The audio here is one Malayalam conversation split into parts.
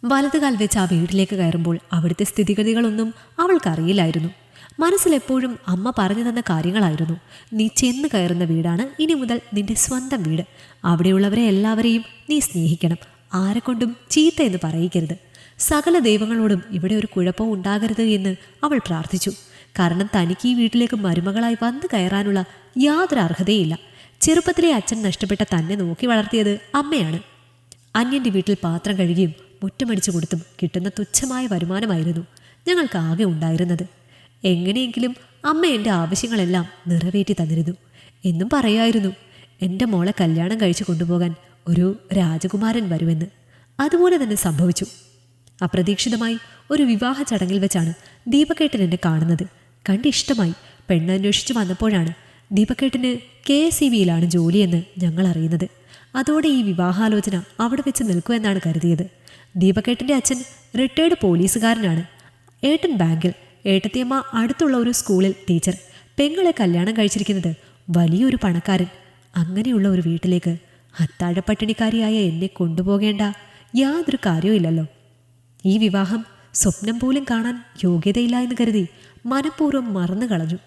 വലതുകാൽ വെച്ച് ആ വീട്ടിലേക്ക് കയറുമ്പോൾ അവിടുത്തെ സ്ഥിതിഗതികളൊന്നും അവൾക്കറിയില്ലായിരുന്നു. മനസ്സിലെപ്പോഴും അമ്മ പറഞ്ഞു തന്ന കാര്യങ്ങളായിരുന്നു. നീ ചെന്ന് കയറുന്ന വീടാണ് ഇനി മുതൽ നിന്റെ സ്വന്തം വീട്. അവിടെയുള്ളവരെ എല്ലാവരെയും നീ സ്നേഹിക്കണം. ആരെക്കൊണ്ടും ചീത്ത എന്ന് പറയിക്കരുത്. സകല ദൈവങ്ങളോടും ഇവിടെ ഒരു കുഴപ്പവും ഉണ്ടാകരുത് എന്ന് അവൾ പ്രാർത്ഥിച്ചു. കാരണം തനിക്ക് ഈ വീട്ടിലേക്ക് മരുമകളായി വന്നു കയറാനുള്ള യാതൊരു അർഹതയില്ല. ചെറുപ്പത്തിലെ അച്ഛൻ നഷ്ടപ്പെട്ട തന്നെ നോക്കി വളർത്തിയത് അമ്മയാണ്. അന്യൻ്റെ വീട്ടിൽ പാത്രം കഴുകിയും മുറ്റമടിച്ചു കൊടുത്തും കിട്ടുന്ന തുച്ഛമായ വരുമാനമായിരുന്നു ഞങ്ങൾക്ക് ആകെ ഉണ്ടായിരുന്നത്. എങ്ങനെയെങ്കിലും അമ്മ എൻ്റെ ആവശ്യങ്ങളെല്ലാം നിറവേറ്റി തന്നിരുന്നു. എന്നും പറയായിരുന്നു, എൻ്റെ മോളെ കല്യാണം കഴിച്ചു കൊണ്ടുപോകാൻ ഒരു രാജകുമാരൻ വരുമെന്ന്. അതുപോലെ തന്നെ സംഭവിച്ചു. അപ്രതീക്ഷിതമായി ഒരു വിവാഹ ചടങ്ങിൽ വെച്ചാണ് ദീപക്കേട്ടൻ എന്നെ കാണുന്നത്. കണ്ടിഷ്ടമായി. പെണ്ണന്വേഷിച്ച് വന്നപ്പോഴാണ് ദീപക്കേട്ടന് KSEBയിലാണ് ജോലിയെന്ന് ഞങ്ങൾ അറിയുന്നത്. അതോടെ ഈ വിവാഹാലോചന അവിടെ വെച്ച് നിൽക്കുമെന്നാണ് കരുതിയത്. ദീപക്കേട്ടൻ്റെ അച്ഛൻ റിട്ടയർഡ് പോലീസുകാരനാണ്. ഏട്ടൻ ബാങ്കിൽ, ഏട്ടത്തിയമ്മ അടുത്തുള്ള ഒരു സ്കൂളിൽ ടീച്ചർ. പെങ്ങളെ കല്യാണം കഴിച്ചിരിക്കുന്നത് വലിയൊരു പണക്കാരൻ. അങ്ങനെയുള്ള ഒരു വീട്ടിലേക്ക് അത്താഴപ്പട്ടിണിക്കാരിയായ എന്നെ കൊണ്ടുപോകേണ്ട യാതൊരു കാര്യവുമില്ലല്ലോ. ഈ വിവാഹം സ്വപ്നം പോലും കാണാൻ യോഗ്യതയില്ല എന്ന് കരുതി മനഃപൂർവ്വം മറന്നു കളഞ്ഞു.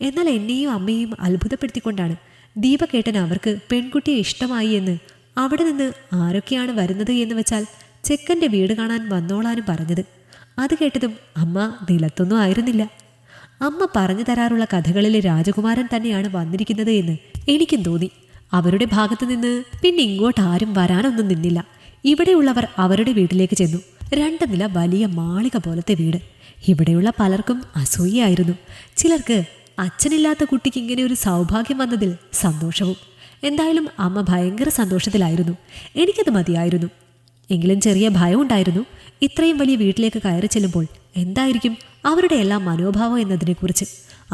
എന്നാൽ എന്നെയും അമ്മയെയും അത്ഭുതപ്പെടുത്തിക്കൊണ്ടാണ് ദീപക്കേട്ടൻ അവർക്ക് പെൺകുട്ടിയെ ഇഷ്ടമായി എന്ന് അവിടെ നിന്ന് ആരൊക്കെയാണ് വരുന്നത് എന്ന് വെച്ചാൽ ചെക്കൻ്റെ വീട് കാണാൻ വന്നോളാനും പറഞ്ഞത്. അത് കേട്ടതും അമ്മ നിലത്തൊന്നും ആയിരുന്നില്ല. അമ്മ പറഞ്ഞു തരാറുള്ള കഥകളിലെ രാജകുമാരൻ തന്നെയാണ് വന്നിരിക്കുന്നത് എന്ന് എനിക്കും തോന്നി. അവരുടെ ഭാഗത്തു നിന്ന് പിന്നെ ഇങ്ങോട്ട് ആരും വരാനൊന്നും നിന്നില്ല. ഇവിടെയുള്ളവർ അവരുടെ വീട്ടിലേക്ക് ചെന്നു. 2 നില വലിയ മാളിക പോലത്തെ വീട്. ഇവിടെയുള്ള പലർക്കും അസൂയയായിരുന്നു. ചിലർക്ക് അച്ഛനില്ലാത്ത കുട്ടിക്ക് ഇങ്ങനെ ഒരു സൗഭാഗ്യം വന്നതിൽ സന്തോഷവും. എന്തായാലും അമ്മ ഭയങ്കര സന്തോഷത്തിലായിരുന്നു. എനിക്കത് മതിയായിരുന്നു. എങ്കിലും ചെറിയ ഭയം ഉണ്ടായിരുന്നു. ഇത്രയും വലിയ വീട്ടിലേക്ക് കയറി ചെല്ലുമ്പോൾ എന്തായിരിക്കും അവരുടെ എല്ലാ മനോഭാവം എന്നതിനെക്കുറിച്ച്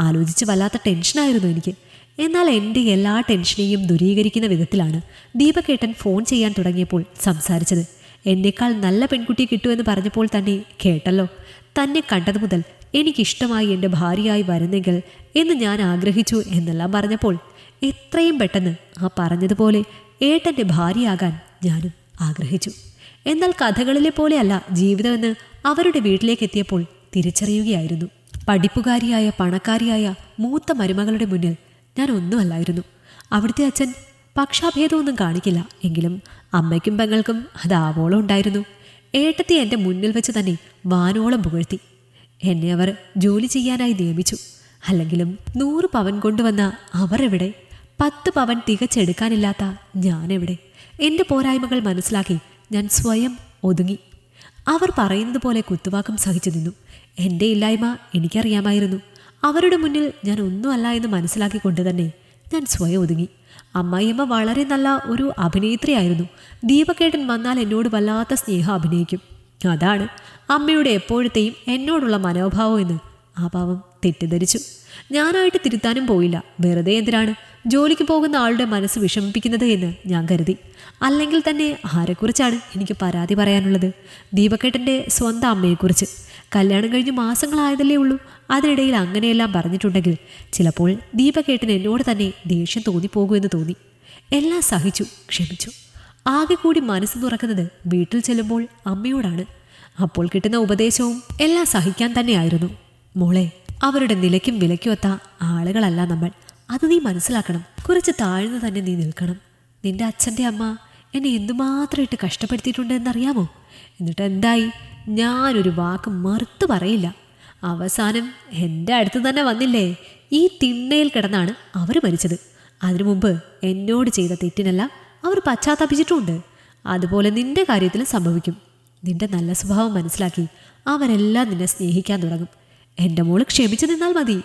ആലോചിച്ച് വല്ലാത്ത ടെൻഷനായിരുന്നു എനിക്ക്. എന്നാൽ എൻ്റെ എല്ലാ ടെൻഷനെയും ദൂരീകരിക്കുന്ന വിധത്തിലാണ് ദീപക്കേട്ടൻ ഫോൺ ചെയ്യാൻ തുടങ്ങിയപ്പോൾ സംസാരിച്ചത്. എന്നേക്കാൾ നല്ല പെൺകുട്ടിയെ കിട്ടുമെന്ന് പറഞ്ഞപ്പോൾ തന്നെ കേട്ടല്ലോ. തന്നെ കണ്ടത് മുതൽ എനിക്കിഷ്ടമായി എൻ്റെ ഭാര്യയായി വരുന്നെങ്കിൽ എന്ന് ഞാൻ ആഗ്രഹിച്ചു എന്നെല്ലാം പറഞ്ഞപ്പോൾ എത്രയും പെട്ടെന്ന് ആ പറഞ്ഞതുപോലെ ഏട്ടൻ്റെ ഭാര്യയാകാൻ ഞാനും ആഗ്രഹിച്ചു. എന്നാൽ കഥകളിലെ പോലെയല്ല ജീവിതമെന്ന് അവരുടെ വീട്ടിലേക്ക് എത്തിയപ്പോൾ തിരിച്ചറിയുകയായിരുന്നു. പഠിപ്പുകാരിയായ പണക്കാരിയായ മൂത്ത മരുമകളുടെ മുന്നിൽ ഞാൻ ഒന്നുമല്ലായിരുന്നു. അവിടുത്തെ അച്ഛൻ പക്ഷാഭേദമൊന്നും കാണിക്കില്ല. എങ്കിലും അമ്മയ്ക്കും പെങ്ങൾക്കും അത് ആവോളം ഉണ്ടായിരുന്നു. ഏട്ടത്തി എൻ്റെ മുന്നിൽ വെച്ച് തന്നെ വാനോളം പുകഴ്ത്തി. എന്നെ അവർ ജോലി ചെയ്യാനായി നിയമിച്ചു. അല്ലെങ്കിലും 100 പവൻ കൊണ്ടുവന്ന അവർ എവിടെ? 10 പവൻ തികച്ചെടുക്കാനില്ലാത്ത ഞാനെവിടെ? എൻ്റെ പോരായ്മകൾ മനസ്സിലാക്കി ഞാൻ സ്വയം ഒതുങ്ങി. അവർ പറയുന്നത് പോലെ കുത്തുവാക്കും സഹിച്ചു നിന്നു. എൻ്റെ ഇല്ലായ്മ എനിക്കറിയാമായിരുന്നു. അവരുടെ മുന്നിൽ ഞാൻ ഒന്നുമല്ല എന്ന് മനസ്സിലാക്കിക്കൊണ്ട് തന്നെ ഞാൻ സ്വയം ഒതുങ്ങി. അമ്മായിയമ്മ വളരെ നല്ല ഒരു അഭിനേത്രിയായിരുന്നു. ദീപക്കേട്ടൻ വന്നാൽ എന്നോട് വല്ലാത്ത സ്നേഹം അഭിനയിക്കും. അതാണ് അമ്മയുടെ എപ്പോഴത്തെയും എന്നോടുള്ള മനോഭാവം എന്ന് ആ പാവം തെറ്റിദ്ധരിച്ചു. ഞാനായിട്ട് തിരുത്താനും പോയില്ല. വെറുതെ എന്തിനാണ് ജോലിക്ക് പോകുന്ന ആളുടെ മനസ്സ് വിഷമിപ്പിക്കുന്നത് എന്ന് ഞാൻ കരുതി. അല്ലെങ്കിൽ തന്നെ ആരെക്കുറിച്ചാണ് എനിക്ക് പരാതി പറയാനുള്ളത്? ദീപക്കേട്ടൻ്റെ സ്വന്തം അമ്മയെക്കുറിച്ച്. കല്യാണം കഴിഞ്ഞ് മാസങ്ങളായതല്ലേ ഉള്ളൂ. അതിനിടയിൽ അങ്ങനെയെല്ലാം പറഞ്ഞിട്ടുണ്ടെങ്കിൽ ചിലപ്പോൾ ദീപക്കേട്ടൻ എന്നോട് തന്നെ ദേഷ്യം തോന്നിപ്പോകുമെന്ന് തോന്നി. എല്ലാം സഹിച്ചു, ക്ഷമിച്ചു. ആകെ കൂടി മനസ്സ് തുറക്കുന്നത് വീട്ടിൽ ചെല്ലുമ്പോൾ അമ്മയോടാണ്. അപ്പോൾ കിട്ടുന്ന ഉപദേശവും എല്ലാം സഹിക്കാൻ തന്നെയായിരുന്നു. മോളെ, അവരുടെ നിലയ്ക്കും വിലയ്ക്കും ഒത്ത ആളുകളല്ല നമ്മൾ. അത് നീ മനസ്സിലാക്കണം. കുറച്ച് താഴ്ന്നു തന്നെ നീ നിൽക്കണം. നിന്റെ അച്ഛൻ്റെ അമ്മ എന്നെ എന്തുമാത്രം ഇട്ട് കഷ്ടപ്പെടുത്തിയിട്ടുണ്ട് എന്നറിയാമോ? എന്നിട്ട് എന്തായി? ഞാനൊരു വാക്ക് മറുത്തു പറയില്ല. അവസാനം എൻ്റെ അടുത്ത് തന്നെ വന്നില്ലേ? ഈ തിണ്ണയിൽ കിടന്നാണ് അവർ മരിച്ചത്. അതിനു മുമ്പ് എന്നോട് ചെയ്ത തെറ്റിനെല്ലാം അവർ പശ്ചാത്തപിച്ചിട്ടുമുണ്ട്. അതുപോലെ നിന്റെ കാര്യത്തിലും സംഭവിക്കും. നിന്റെ നല്ല സ്വഭാവം മനസ്സിലാക്കി അവരെല്ലാം നിന്നെ സ്നേഹിക്കാൻ തുടങ്ങും. എൻ്റെ മോള് ക്ഷമിച്ചു നിന്നാൽ മതി.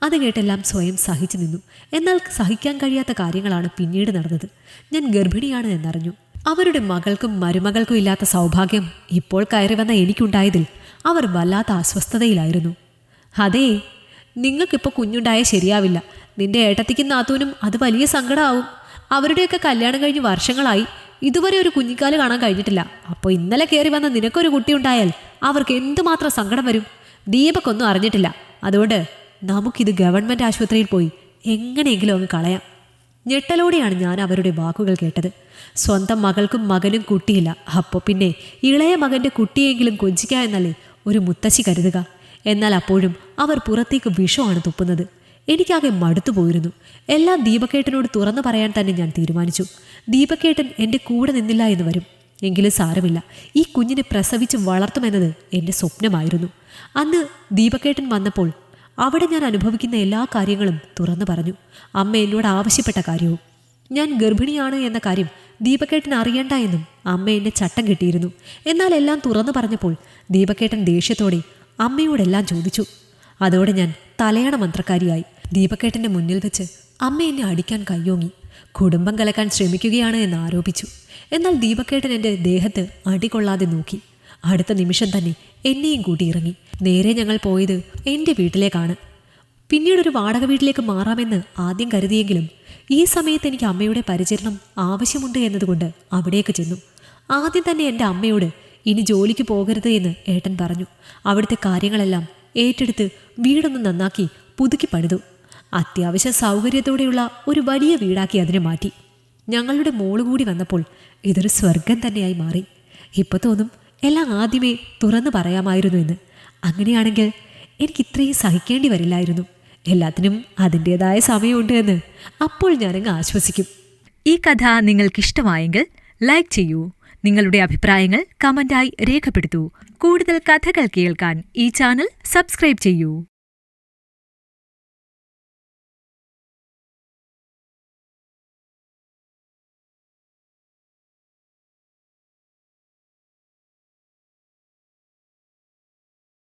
അത് കേട്ടെല്ലാം സ്വയം സഹിച്ചു നിന്നു. എന്നാൽ സഹിക്കാൻ കഴിയാത്ത കാര്യങ്ങളാണ് പിന്നീട് നടന്നത്. ഞാൻ ഗർഭിണിയാണ് എന്നറിഞ്ഞു. അവരുടെ മകൾക്കും മരുമകൾക്കും ഇല്ലാത്ത സൗഭാഗ്യം ഇപ്പോൾ കയറി വന്ന എനിക്കുണ്ടായതിൽ അവർ വല്ലാത്ത അസ്വസ്ഥതയിലായിരുന്നു. അതേ, നിങ്ങൾക്കിപ്പോൾ കുഞ്ഞുണ്ടായാൽ ശരിയാവില്ല. നിന്റെ ഏട്ടത്തിക്കും നാത്തൂനും അത് വലിയ സങ്കടമാവും. അവരുടെയൊക്കെ കല്യാണം കഴിഞ്ഞ് വർഷങ്ങളായി. ഇതുവരെ ഒരു കുഞ്ഞിക്കാല് കാണാൻ കഴിഞ്ഞിട്ടില്ല. അപ്പോൾ ഇന്നലെ കയറി വന്ന നിനക്കൊരു കുട്ടി ഉണ്ടായാൽ അവർക്ക് എന്തുമാത്രം സങ്കടം വരും? ദീപക്കൊന്നും അറിഞ്ഞിട്ടില്ല. അതുകൊണ്ട് നമുക്കിത് ഗവൺമെൻറ് ആശുപത്രിയിൽ പോയി എങ്ങനെയെങ്കിലും അങ്ങ് കളയാം. ഞെട്ടലോടെയാണ് ഞാൻ അവരുടെ വാക്കുകൾ കേട്ടത്. സ്വന്തം മകൾക്കും മകനും കുട്ടിയില്ല, അപ്പോൾ പിന്നെ ഇളയ മകൻ്റെ കുട്ടിയെങ്കിലും കൊഞ്ചിക്കുക എന്നല്ലേ ഒരു മുത്തശ്ശി കരുതുക. എന്നാൽ അപ്പോഴും അവർ പുറത്തേക്ക് വിഷമാണ് തുപ്പുന്നത്. എനിക്കാകെ മടുത്തു പോയിരുന്നു. എല്ലാം ദീപക്കേട്ടനോട് തുറന്നു പറയാൻ തന്നെ ഞാൻ തീരുമാനിച്ചു. ദീപക്കേട്ടൻ എൻ്റെ കൂടെ നിന്നില്ല എന്ന് വരും, എങ്കിലും സാരമില്ല, ഈ കുഞ്ഞിനെ പ്രസവിച്ച് വളർത്തുമെന്നത് എൻ്റെ സ്വപ്നമായിരുന്നു. അന്ന് ദീപക്കേട്ടൻ വന്നപ്പോൾ അവിടെ ഞാൻ അനുഭവിക്കുന്ന എല്ലാ കാര്യങ്ങളും തുറന്നു പറഞ്ഞു. അമ്മ എന്നോട് ആവശ്യപ്പെട്ട കാര്യവും. ഞാൻ ഗർഭിണിയാണ് എന്ന കാര്യം ദീപക്കേട്ടൻ അറിയണ്ട എന്നും അമ്മ എന്നെ ചട്ടം കെട്ടിയിരുന്നു. എന്നാൽ എല്ലാം തുറന്നു പറഞ്ഞപ്പോൾ ദീപക്കേട്ടൻ ദേഷ്യത്തോടെ അമ്മയോടെല്ലാം ചോദിച്ചു. അതോടെ ഞാൻ തലയണ മന്ത്രക്കാരിയായി. ദീപക്കേട്ടൻ്റെ മുന്നിൽ വെച്ച് അമ്മ എന്നെ അടിക്കാൻ കയ്യോങ്ങി. കുടുംബം കലക്കാൻ ശ്രമിക്കുകയാണ് എന്ന് ആരോപിച്ചു. എന്നാൽ ദീപക്കേട്ടൻ എൻ്റെ ദേഹത്ത് അടികൊള്ളാതെ നോക്കി. അടുത്ത നിമിഷം തന്നെ എന്നെയും കൂട്ടി ഇറങ്ങി. നേരെ ഞങ്ങൾ പോയത് എൻ്റെ വീട്ടിലേക്കാണ്. പിന്നീടൊരു വാടക വീട്ടിലേക്ക് മാറാമെന്ന് ആദ്യം കരുതിയെങ്കിലും ഈ സമയത്ത് എനിക്ക് അമ്മയുടെ പരിചരണം ആവശ്യമുണ്ട് എന്നതുകൊണ്ട് അവിടേക്ക് ചെന്നു. ആദ്യം തന്നെ എൻ്റെ അമ്മയോട് ഇനി ജോലിക്ക് പോകരുത് എന്ന് ഏട്ടൻ പറഞ്ഞു. അവിടുത്തെ കാര്യങ്ങളെല്ലാം ഏറ്റെടുത്ത് വീടൊന്ന് നന്നാക്കി പുതുക്കി പണിതു. അത്യാവശ്യം സൗകര്യത്തോടെയുള്ള ഒരു വലിയ വീടാക്കി അതിനെ മാറ്റി. ഞങ്ങളുടെ മോള് കൂടി വന്നപ്പോൾ ഇതൊരു സ്വർഗം തന്നെയായി മാറി. ഇപ്പോൾ തോന്നും എല്ലാം ആദ്യമേ തുറന്നു പറയാമായിരുന്നു എന്ന്. അങ്ങനെയാണെങ്കിൽ എനിക്ക് ഇത്രയും സഹിക്കേണ്ടി വരില്ലായിരുന്നു. എല്ലാത്തിനും അതിൻ്റേതായ സമയമുണ്ട് എന്ന് അപ്പോൾ ഞാനങ്ങ് ആശ്വസിക്കും. ഈ കഥ നിങ്ങൾക്കിഷ്ടമായെങ്കിൽ ലൈക്ക് ചെയ്യൂ. നിങ്ങളുടെ അഭിപ്രായങ്ങൾ കമന്റായി രേഖപ്പെടുത്തൂ. കൂടുതൽ കഥകൾ കേൾക്കാൻ ഈ ചാനൽ സബ്സ്ക്രൈബ് ചെയ്യൂ.